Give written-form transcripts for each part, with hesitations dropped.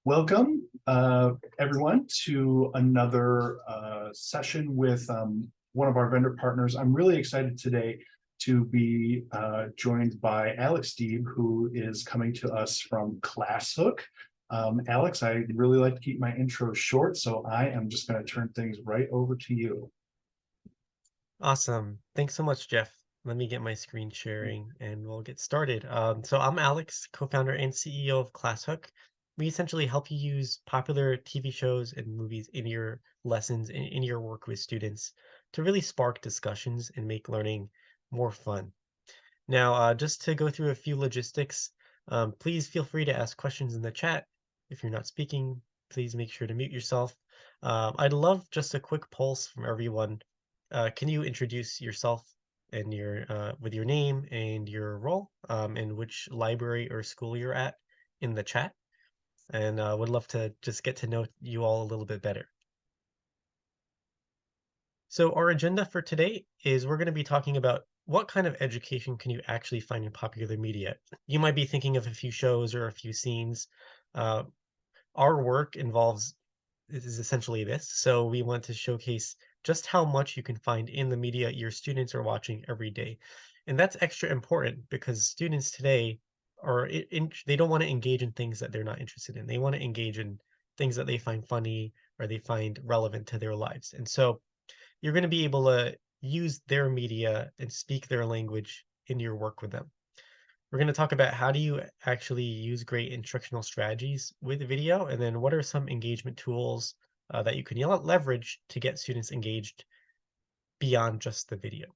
Welcome, everyone, to another session with one of our vendor partners. I'm really excited today to be joined by Alex Deeb, who is coming to us from ClassHook. Alex, I really like to keep my intro short, so I am just going to turn things right over to you. Awesome. Thanks so much, Jeff. Let me get my screen sharing and we'll get started. So I'm Alex, co-founder and CEO of ClassHook. We essentially help you use popular TV shows and movies in your lessons, in your work with students to really spark discussions and make learning more fun. Now, just to go through a few logistics, please feel free to ask questions in the chat. If you're not speaking, please make sure to mute yourself. I'd love just a quick pulse from everyone. Can you introduce yourself and your with your name and your role, and which library or school you're at in the chat? And would love to just get to know you all a little bit better. So our agenda for today is we're going to be talking about what kind of education can you actually find in popular media. You might be thinking of a few shows or a few scenes. Uh, our work involves is essentially this. So we want to showcase just how much you can find in the media your students are watching every day. And that's extra important because students today they don't want to engage in things that they're not interested in. They want to engage in things that they find funny or they find relevant to their lives. And so you're going to be able to use their media and speak their language in your work with them. We're going to talk about how do you actually use great instructional strategies with video, and then what are some engagement tools that you can leverage to get students engaged beyond just the video.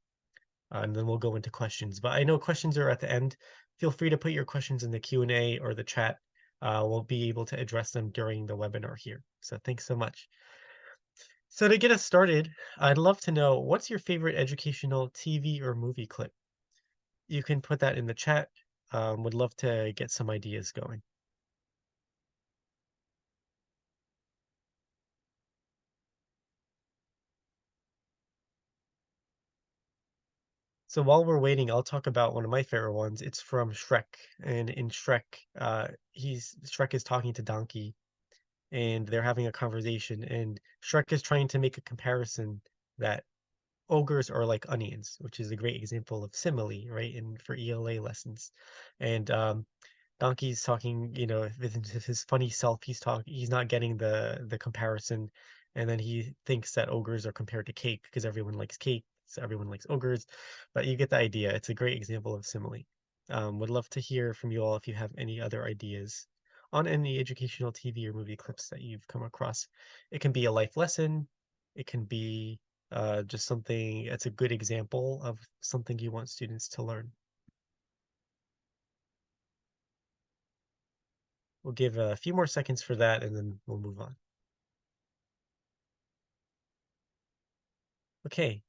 And then we'll go into questions. But I know questions are at the end. Feel free to put your questions in the Q&A or the chat. We'll be able to address them during the webinar here. So thanks so much. So to get us started, I'd love to know what's your favorite educational TV or movie clip? You can put that in the chat. Would love to get some ideas going. So while we're waiting, I'll talk about one of my favorite ones. It's from Shrek, and in Shrek, Shrek is talking to Donkey, and they're having a conversation, and Shrek is trying to make a comparison that ogres are like onions, which is a great example of simile, right? And for ELA lessons, and Donkey's talking, with his funny self. He's not getting the comparison, and then he thinks that ogres are compared to cake because everyone likes cake, so everyone likes ogres. But you get the idea. It's a great example of simile. Would love to hear from you all if you have any other ideas on any educational TV or movie clips that you've come across. It can be a life lesson. It can be just something that's a good example of something you want students to learn. We'll give a few more seconds for that and then we'll move on. Okay,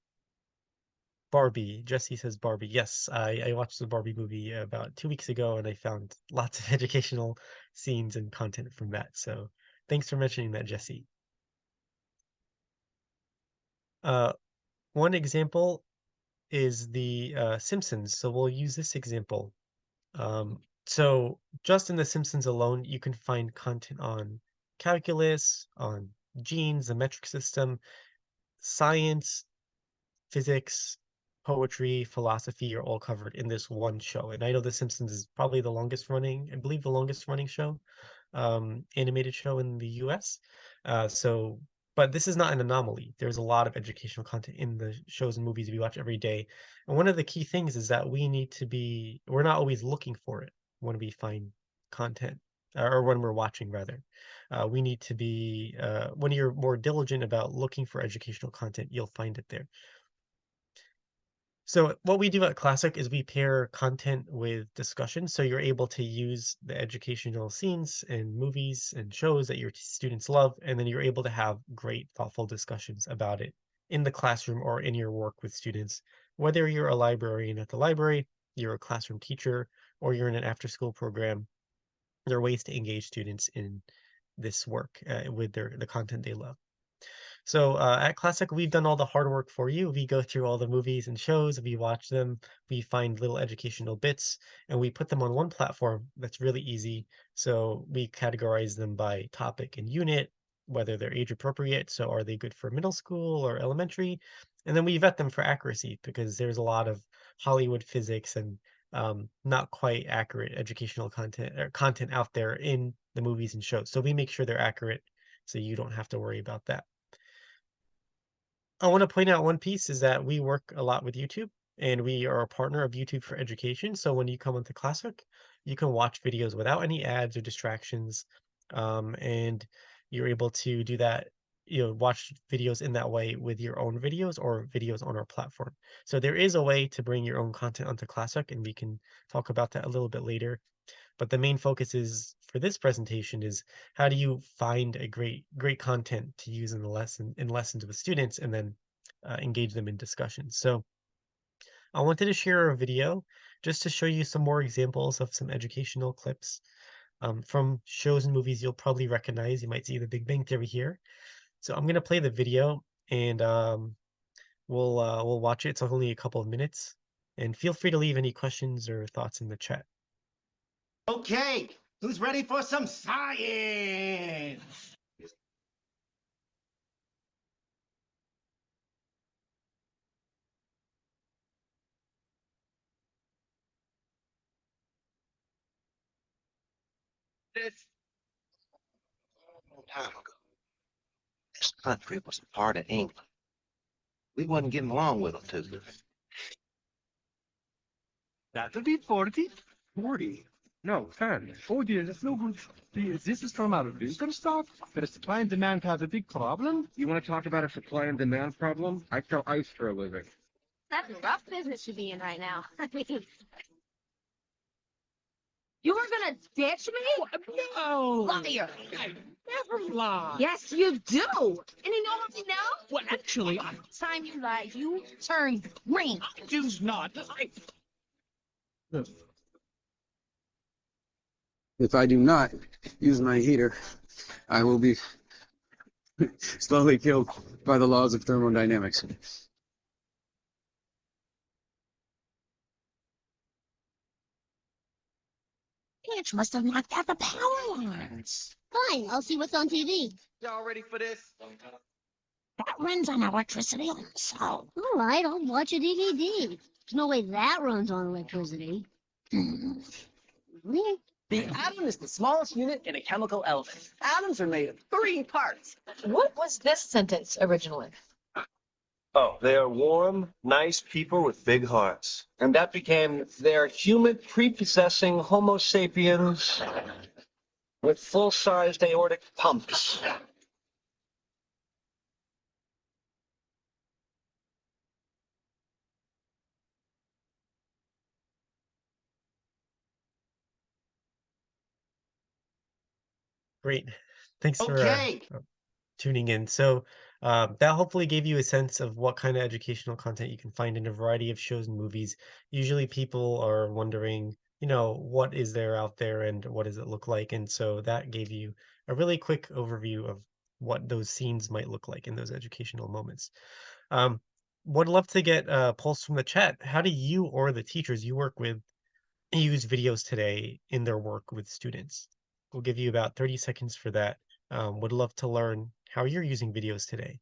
Barbie. Jesse says Barbie. Yes, I watched the Barbie movie about 2 weeks ago and I found lots of educational scenes and content from that. So thanks for mentioning that, Jesse. Uh, One example is the Simpsons. So we'll use this example. So just in The Simpsons alone, you can find content on calculus, on genes, the metric system, science, physics, poetry, philosophy are all covered in this one show. And I know The Simpsons is probably the longest running, I believe the longest running show, animated show in the US. So, but this is not an anomaly. There's a lot of educational content in the shows and movies we watch every day. And one of the key things is that we're not always looking for it when we find content, or when we're watching rather. We need to be, when you're more diligent about looking for educational content, you'll find it there. So what we do at Classic is we pair content with discussion. So you're able to use the educational scenes and movies and shows that your students love, and then you're able to have great, thoughtful discussions about it in the classroom or in your work with students. Whether you're a librarian at the library, you're a classroom teacher, or you're in an after-school program, there are ways to engage students in this work with the content they love. So at Classic, we've done all the hard work for you. We go through all the movies and shows, we watch them, we find little educational bits, and we put them on one platform that's really easy. So we categorize them by topic and unit, whether they're age appropriate. So are they good for middle school or elementary? And then we vet them for accuracy because there's a lot of Hollywood physics and not quite accurate educational content or content out there in the movies and shows. So we make sure they're accurate so you don't have to worry about that. I want to point out one piece is that we work a lot with YouTube and we are a partner of YouTube for Education. So when you come onto ClassHook, you can watch videos without any ads or distractions. And you're able to do that, watch videos in that way with your own videos or videos on our platform. So there is a way to bring your own content onto ClassHook, and we can talk about that a little bit later. But the main focus is for this presentation is how do you find a great content to use in the lesson in lessons with students and then engage them in discussions. So I wanted to share a video just to show you some more examples of some educational clips from shows and movies you'll probably recognize. You might see The Big Bang Theory here. So I'm gonna play the video and we'll watch it. It's only a couple of minutes, and feel free to leave any questions or thoughts in the chat. Okay, who's ready for some science? This long time ago, this country was a part of England. We wasn't getting along with them too good. That would be 40. 40? No, 10. Oh dear, that's no good. This is from our wisdom stock, but a supply and demand has a big problem. You want to talk about a supply and demand problem? I sell ice for a living. That's a rough business to be in right now. I mean, you were gonna ditch me? No! Liar! I never lie. Yes, you do. And you know what we know? Well, actually, Time you lied, you turned green. I do not. If I do not use my heater, I will be slowly killed by the laws of thermodynamics. Bitch must have knocked out the power lines. Fine, I'll see what's on TV. Y'all ready for this? That runs on electricity also. All right, I'll watch a DVD. There's no way that runs on electricity. Really? The atom is the smallest unit in a chemical element. Atoms are made of 3 parts. What was this sentence originally? Oh, they are warm, nice people with big hearts. And that became They're humid, prepossessing Homo sapiens with full-sized aortic pumps. Great. Thanks for Okay. tuning in. So that hopefully gave you a sense of what kind of educational content you can find in a variety of shows and movies. Usually people are wondering, what is there out there and what does it look like? And so that gave you a really quick overview of what those scenes might look like in those educational moments. Um, would love to get a pulse from the chat. How do you or the teachers you work with use videos today in their work with students? We'll give you about 30 seconds for that. Would love to learn how you're using videos today.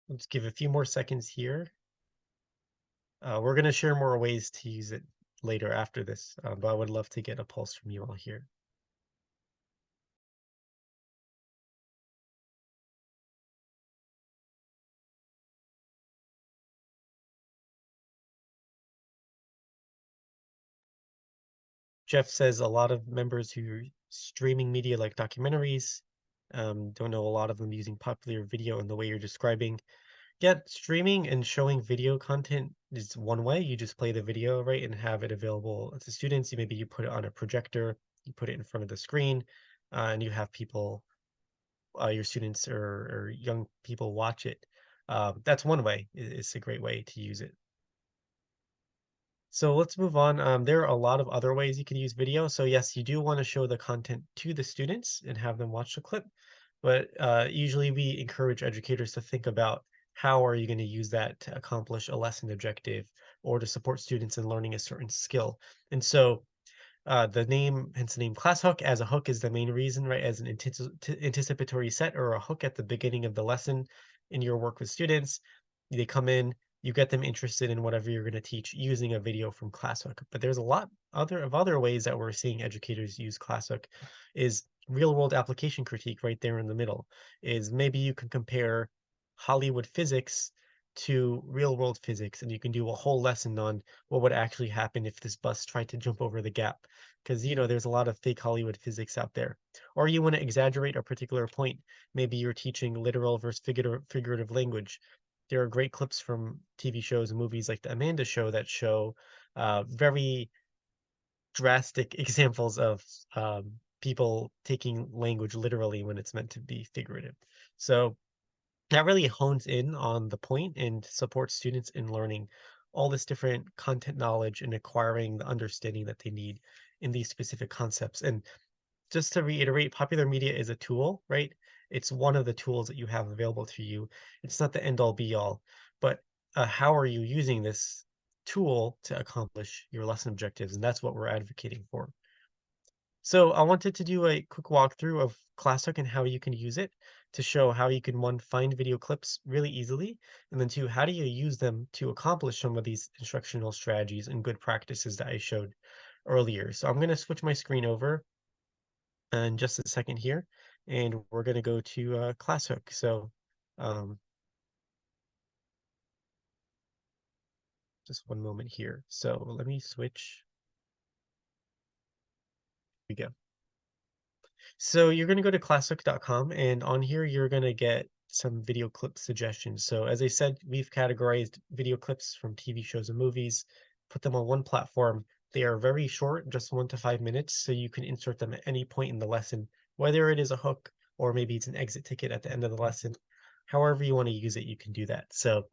Let's give a few more seconds here. We're going to share more ways to use it later after this, but I would love to get a pulse from you all here. Jeff says a lot of members who are streaming media like documentaries, Don't know a lot of them using popular video in the way you're describing. Yeah, streaming and showing video content is one way. You just play the video, right, and have it available to students. Maybe you put it on a projector, you put it in front of the screen, and you have people, your students or young people watch it. That's one way. It's a great way to use it. So let's move on. There are a lot of other ways you can use video. So yes, you do want to show the content to the students and have them watch the clip, but usually we encourage educators to think about how are you going to use that to accomplish a lesson objective or to support students in learning a certain skill. And so the name, hence the name ClassHook, as a hook is the main reason, right? As an anticipatory set or a hook at the beginning of the lesson in your work with students. They come in, you get them interested in whatever you're going to teach using a video from ClassHook. But there's a lot other ways that we're seeing educators use ClassHook is real world application critique right there in the middle. Is maybe you can compare Hollywood physics to real world physics, and you can do a whole lesson on what would actually happen if this bus tried to jump over the gap. Because, there's a lot of fake Hollywood physics out there. Or you want to exaggerate a particular point. Maybe you're teaching literal versus figurative language. There are great clips from TV shows and movies like The Amanda Show that show very drastic examples of people taking language literally when it's meant to be figurative. So that really hones in on the point and supports students in learning all this different content knowledge and acquiring the understanding that they need in these specific concepts. And just to reiterate, popular media is a tool, right? It's one of the tools that you have available to you. It's not the end all be all, but how are you using this tool to accomplish your lesson objectives? And that's what we're advocating for. So I wanted to do a quick walkthrough of ClassHook and how you can use it to show how you can, one, find video clips really easily, and then two, how do you use them to accomplish some of these instructional strategies and good practices that I showed earlier. So I'm going to switch my screen over in just a second here, and we're going to go to ClassHook. So um, just one moment here. So let me switch. Here we go. So you're going to go to classhook.com, and on here you're going to get some video clip suggestions. So as I said, we've categorized video clips from TV shows and movies, put them on one platform. They are very short, just 1 to 5 minutes, so you can insert them at any point in the lesson, whether it is a hook or maybe it's an exit ticket at the end of the lesson. However you want to use it, you can do that. So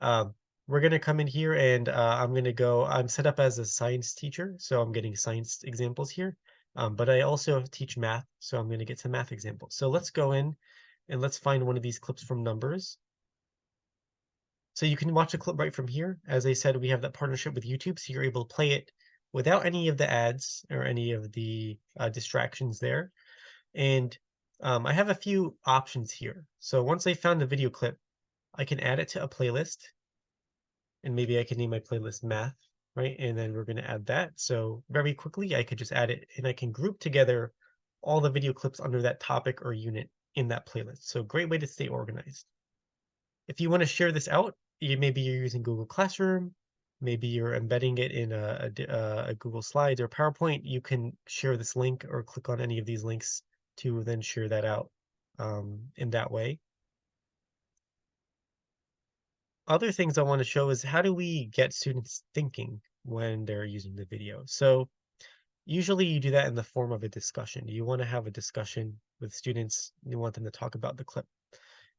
um, we're going to come in here and I'm set up as a science teacher, so I'm getting science examples here. But I also teach math, so I'm going to get some math examples. So let's go in and let's find one of these clips from Numbers. So you can watch a clip right from here. As I said, we have that partnership with YouTube, so you're able to play it without any of the ads or any of the distractions there. And I have a few options here. So once I found the video clip, I can add it to a playlist. And maybe I can name my playlist math, right? And then we're going to add that. So very quickly, I could just add it and I can group together all the video clips under that topic or unit in that playlist. So great way to stay organized. If you want to share this out, maybe you're using Google Classroom, maybe you're embedding it in a Google Slides or PowerPoint, you can share this link or click on any of these links to then share that out in that way. Other things I want to show is how do we get students thinking when they're using the video. So usually you do that in the form of a discussion. You want to have a discussion with students. You want them to talk about the clip.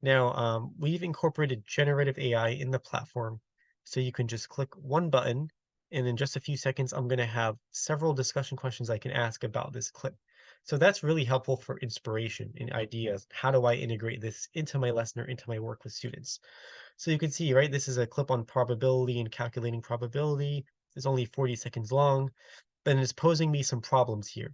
Now, we've incorporated generative AI in the platform, so you can just click one button, and in just a few seconds, I'm going to have several discussion questions I can ask about this clip. So that's really helpful for inspiration and ideas. How do I integrate this into my lesson or into my work with students? So you can see, right, this is a clip on probability and calculating probability. It's only 40 seconds long, but it's posing me some problems here.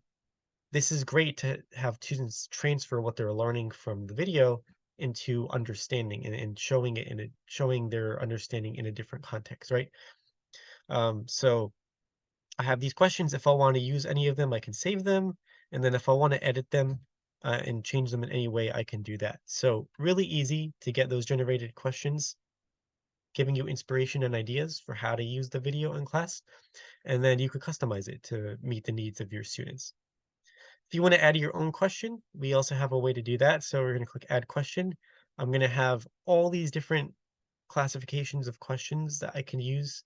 This is great to have students transfer what they're learning from the video into understanding and showing it showing their understanding in a different context, right? So I have these questions. If I want to use any of them, I can save them. And then if I want to edit them and change them in any way, I can do that. So really easy to get those generated questions, giving you inspiration and ideas for how to use the video in class. And then you could customize it to meet the needs of your students. If you want to add your own question, we also have a way to do that. So we're going to click add question. I'm going to have all these different classifications of questions that I can use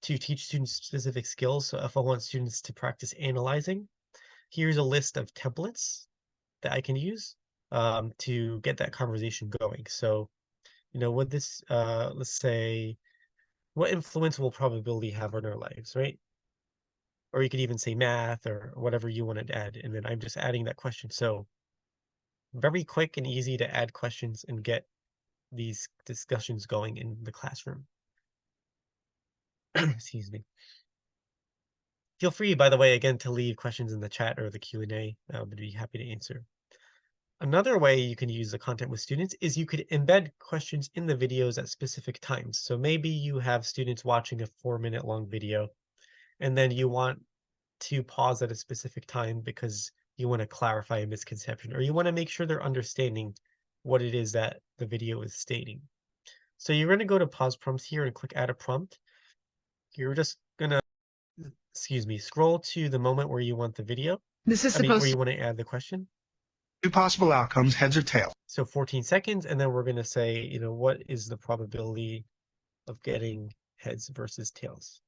to teach students specific skills. So if I want students to practice analyzing, here's a list of templates that I can use to get that conversation going. So, with this, let's say, what influence will probability have on our lives, right? Or you could even say math or whatever you want to add. And then I'm just adding that question. So very quick and easy to add questions and get these discussions going in the classroom. Excuse me. Feel free, by the way, again, to leave questions in the chat or the Q&A. I would be happy to answer. Another way you can use the content with students is you could embed questions in the videos at specific times. So maybe you have students watching a 4-minute long video, and then you want to pause at a specific time because you want to clarify a misconception, or you want to make sure they're understanding what it is that the video is stating. So you're going to go to pause prompts here and click add a prompt. You're just going to, scroll to the moment where you want the video. Where you want to add the question. 2 possible outcomes, heads or tails. So 14 seconds, and then we're going to say, what is the probability of getting heads versus tails?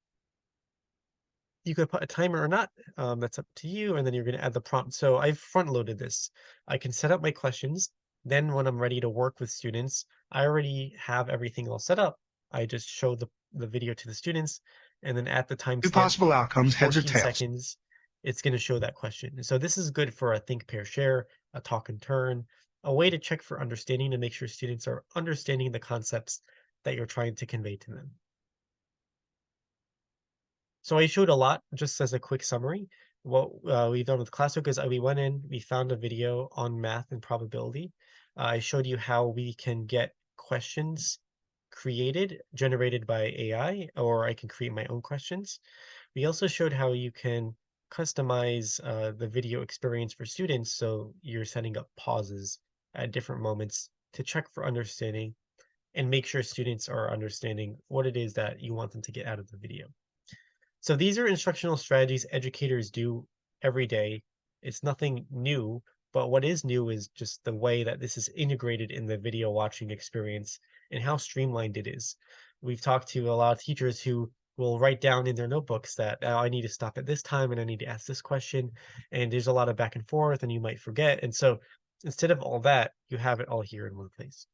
You could put a timer or not. That's up to you. And then you're going to add the prompt. So I've front loaded this. I can set up my questions. Then when I'm ready to work with students, I already have everything all set up. I just show the video to the students. And then at the time 2 possible outcomes, heads or tails. seconds, it's going to show that question. So this is good for a think, pair, share, a talk and turn, a way to check for understanding to make sure students are understanding the concepts that you're trying to convey to them. So I showed a lot just as a quick summary. What we've done with ClassHook is we went in, we found a video on math and probability. I showed you how we can get questions generated by AI, or I can create my own questions. We also showed how you can customize the video experience for students. So you're setting up pauses at different moments to check for understanding and make sure students are understanding what it is that you want them to get out of the video. So these are instructional strategies educators do every day. It's nothing new, but what is new is just the way that this is integrated in the video watching experience and how streamlined it is. We've talked to a lot of teachers who will write down in their notebooks that I need to stop at this time and I need to ask this question. And there's a lot of back and forth and you might forget. And so instead of all that, you have it all here in one place.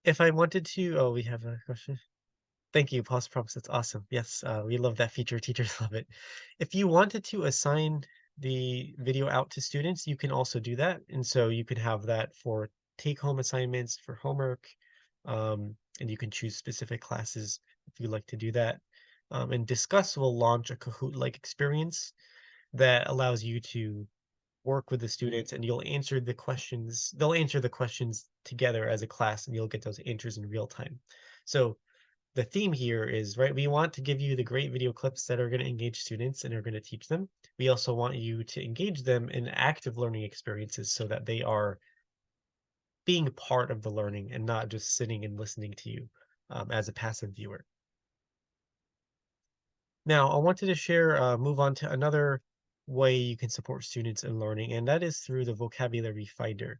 If I wanted to, we have a question. Thank you, pause prompts. That's awesome. Yes, we love that feature. Teachers love it. If you wanted to assign the video out to students, you can also do that. And so you can have that for take-home assignments, for homework, and you can choose specific classes if you like to do that. And Discuss will launch a Kahoot-like experience that allows you to work with the students and you'll answer the questions. They'll answer the questions together as a class and you'll get those answers in real time. So the theme here is, right, we want to give you the great video clips that are going to engage students and are going to teach them. We also want you to engage them in active learning experiences so that they are being part of the learning and not just sitting and listening to you as a passive viewer. Now, I wanted to share, move on to another way you can support students in learning, and that is through the vocabulary finder.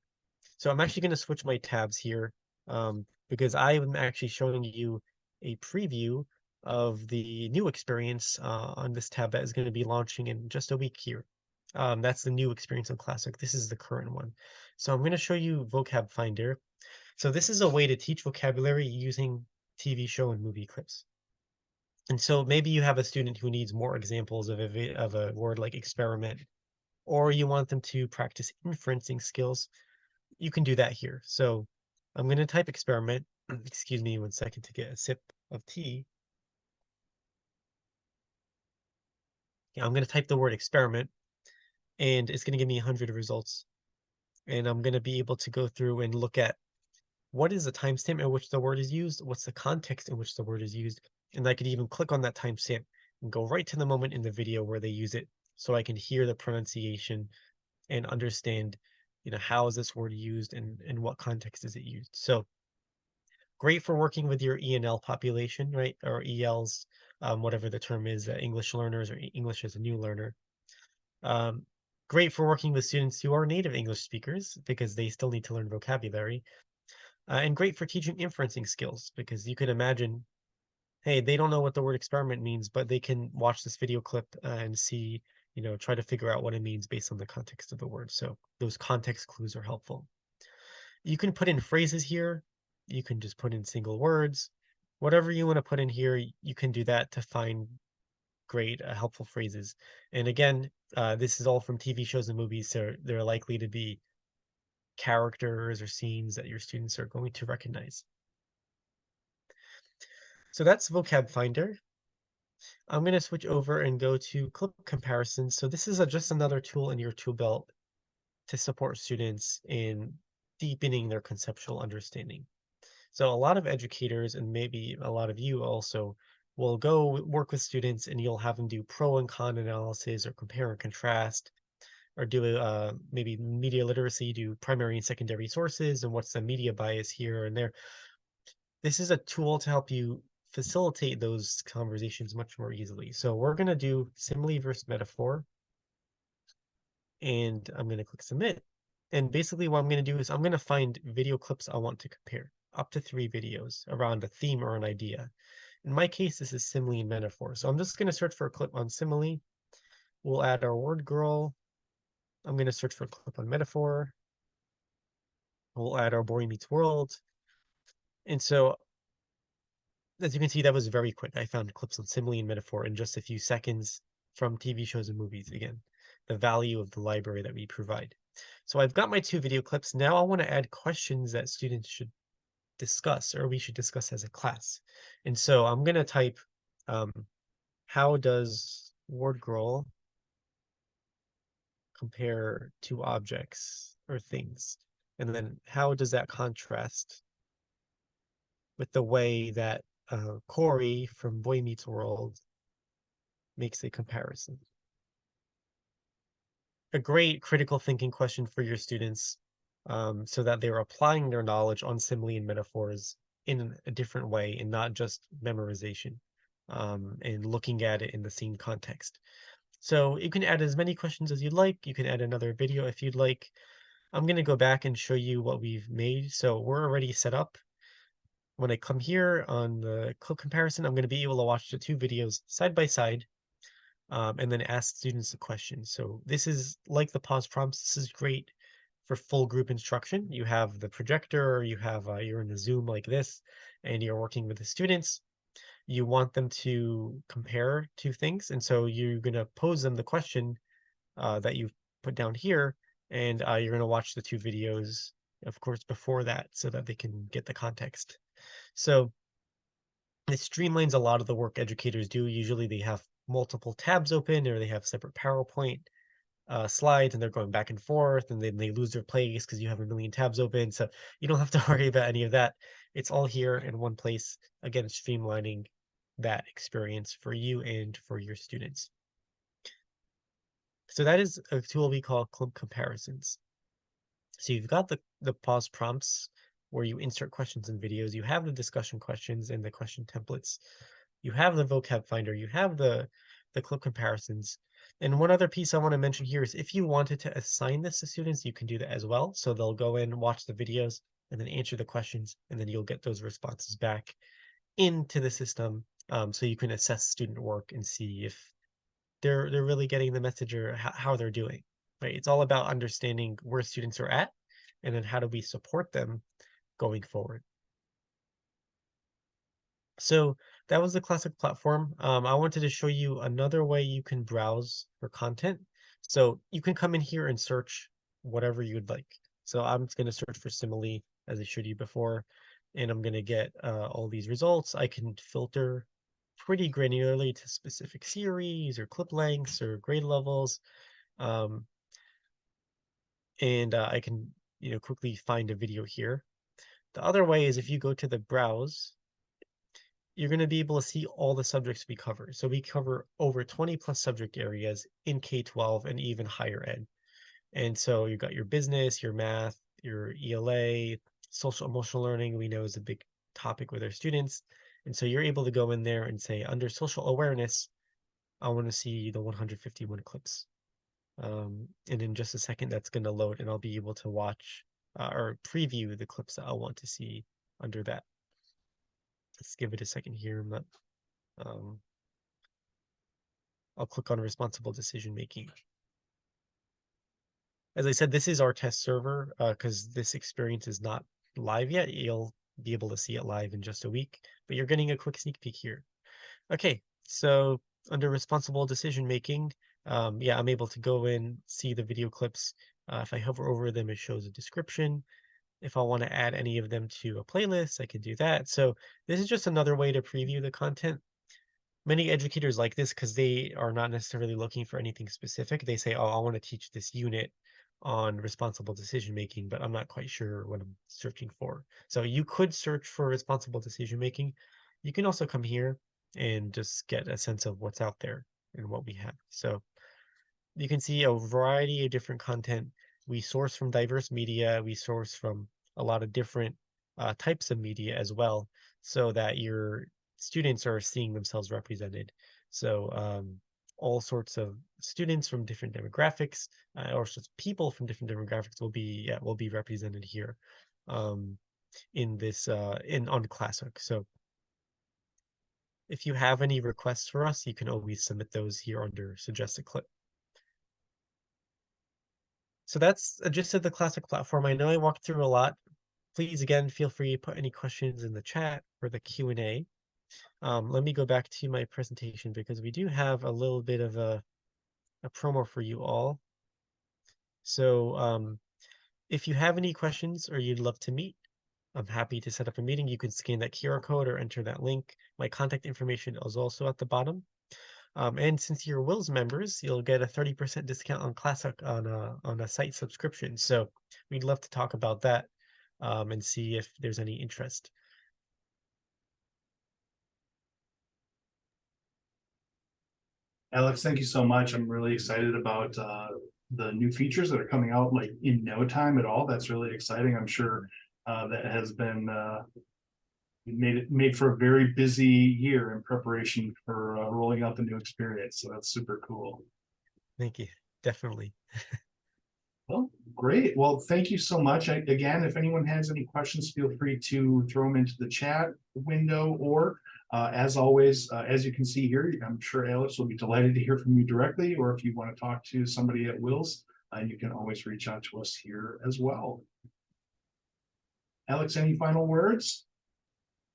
So I'm actually going to switch my tabs here because I'm actually showing you a preview of the new experience on this tab that is going to be launching in just a week here. That's the new experience on ClassHook. This is the current one. So I'm going to show you Vocab Finder. So this is a way to teach vocabulary using TV show and movie clips. And so maybe you have a student who needs more examples of a word like experiment, or you want them to practice inferencing skills. You can do that here. So I'm going to type experiment. Excuse me 1 second to get a sip of tea. Yeah, I'm going to type the word experiment, and it's going to give me 100 results. And I'm going to be able to go through and look at what is the timestamp at which the word is used, what's the context in which the word is used, and I could even click on that timestamp and go right to the moment in the video where they use it, so I can hear the pronunciation and understand, how is this word used and in what context is it used. So Great for working with your ENL population, right? Or ELs, whatever the term is, English learners or English as a new learner. Great for working with students who are native English speakers because they still need to learn vocabulary. And great for teaching inferencing skills because you can imagine, hey, they don't know what the word experiment means, but they can watch this video clip and see, try to figure out what it means based on the context of the word. So those context clues are helpful. You can put in phrases here. You can just put in single words. Whatever you want to put in here, you can do that to find great, helpful phrases. And again, this is all from TV shows and movies, so they're likely to be characters or scenes that your students are going to recognize. So that's Vocab Finder. I'm going to switch over and go to clip comparisons. So this is just another tool in your tool belt to support students in deepening their conceptual understanding. So a lot of educators, and maybe a lot of you also, will go work with students and you'll have them do pro and con analysis or compare and contrast, or do maybe media literacy, do primary and secondary sources, and what's the media bias here and there. This is a tool to help you facilitate those conversations much more easily. So we're going to do simile versus metaphor. And I'm going to click submit. And basically what I'm going to do is I'm going to find video clips I want to compare, up to 3 videos around a theme or an idea. In my case, this is simile and metaphor. So I'm just going to search for a clip on simile. We'll add our word girl. I'm going to search for a clip on metaphor. We'll add our boy meets world. And so, as you can see, that was very quick. I found clips on simile and metaphor in just a few seconds from TV shows and movies. Again, the value of the library that we provide. So I've got my 2 video clips. Now I want to add questions that students should discuss, or we should discuss as a class. And so I'm going to type, how does word girl compare to objects or things? And then how does that contrast with the way that Corey from Boy Meets World makes a comparison? A great critical thinking question for your students, so that they're applying their knowledge on simile and metaphors in a different way and not just memorization, and looking at it in the same context. So you can add as many questions as you'd like. You can add another video if you'd like. I'm going to go back and show you what we've made. So we're already set up. When I come here on the clip comparison, I'm going to be able to watch the 2 videos side by side, and then ask students a question. So this is like the pause prompts. This is great for full group instruction. You have the projector, or you have you're in the Zoom like this, and you're working with the students. You want them to compare 2 things, and so you're going to pose them the question that you've put down here, and you're going to watch the 2 videos, of course, before that, so that they can get the context. So it streamlines a lot of the work educators do. Usually they have multiple tabs open, or they have separate PowerPoint slides, and they're going back and forth, and then they lose their place because you have a million tabs open. So you don't have to worry about any of that. It's all here in one place. Again, streamlining that experience for you and for your students. So that is a tool we call clip comparisons. So you've got the pause prompts where you insert questions in videos. You have the discussion questions and the question templates. You have the vocab finder. You have the clip comparisons. And one other piece I want to mention here is if you wanted to assign this to students, you can do that as well. So they'll go in, watch the videos, and then answer the questions, and then you'll get those responses back into the system, so you can assess student work and see if they're really getting the message, or how they're doing. Right? It's all about understanding where students are at, and then how do we support them going forward. So that was the ClassHook platform. I wanted to show you another way you can browse for content. So you can come in here and search whatever you'd like. So I'm just going to search for simile, as I showed you before, and I'm going to get all these results. I can filter pretty granularly to specific series or clip lengths or grade levels. And I can quickly find a video here. The other way is if you go to the browse, you're going to be able to see all the subjects we cover. So we cover over 20 plus subject areas in K-12 and even higher ed. And so you've got your business, your math, your ELA, social emotional learning, we know is a big topic with their students. And so you're able to go in there and say, under social awareness, I want to see the 151 clips. And in just a second, that's going to load, and I'll be able to watch or preview the clips that I want to see under that. Let's give it a second here. I'm not, I'll click on responsible decision making. As I said, this is our test server because this experience is not live yet. You'll be able to see it live in just a week, but you're getting a quick sneak peek here. Okay, so under responsible decision making, yeah, I'm able to go in, see the video clips. If I hover over them, it shows a description. If I want to add any of them to a playlist, I can do that. So this is just another way to preview the content. Many educators like this because they are not necessarily looking for anything specific. They say, oh, I want to teach this unit on responsible decision making, but I'm not quite sure what I'm searching for. So you could search for responsible decision making. You can also come here and just get a sense of what's out there and what we have. So you can see a variety of different content. We source from diverse media. We source from a lot of different types of media as well, so that your students are seeing themselves represented. So all sorts of students from different demographics, or sorts of people from different demographics will be represented here in this on ClassHook. So if you have any requests for us, you can always submit those here under suggested clip. So that's a gist of the ClassHook platform. I know I walked through a lot. Please, again, feel free to put any questions in the chat or the Q&A. Let me go back to my presentation because we do have a little bit of a promo for you all. So if you have any questions or you'd love to meet, I'm happy to set up a meeting. You can scan that QR code or enter that link. My contact information is also at the bottom. And since you're WiLS members, you'll get a 30% discount on ClassHook on a site subscription. So we'd love to talk about that and see if there's any interest. Alex, thank you so much. I'm really excited about the new features that are coming out like in no time at all. That's really exciting. I'm sure that has been made for a very busy year in preparation for rolling out the new experience. So that's super cool. Thank you. Definitely. Well, great. Well, thank you so much. Again, if anyone has any questions, feel free to throw them into the chat window, or as always, as you can see here, I'm sure Alex will be delighted to hear from you directly, or if you want to talk to somebody at WiLS, you can always reach out to us here as well. Alex, any final words?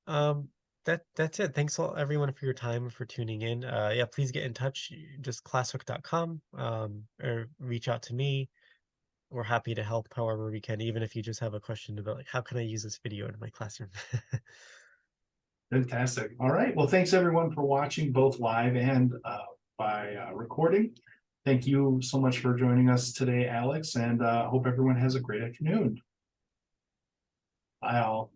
That's it. Thanks everyone for your time and for tuning in. Yeah, please get in touch. Just classhook.com or reach out to me. We're happy to help however we can, even if you just have a question about like, how can I use this video in my classroom? Fantastic. All right. Well, thanks everyone for watching both live and by recording. Thank you so much for joining us today, Alex, and hope everyone has a great afternoon. Bye all.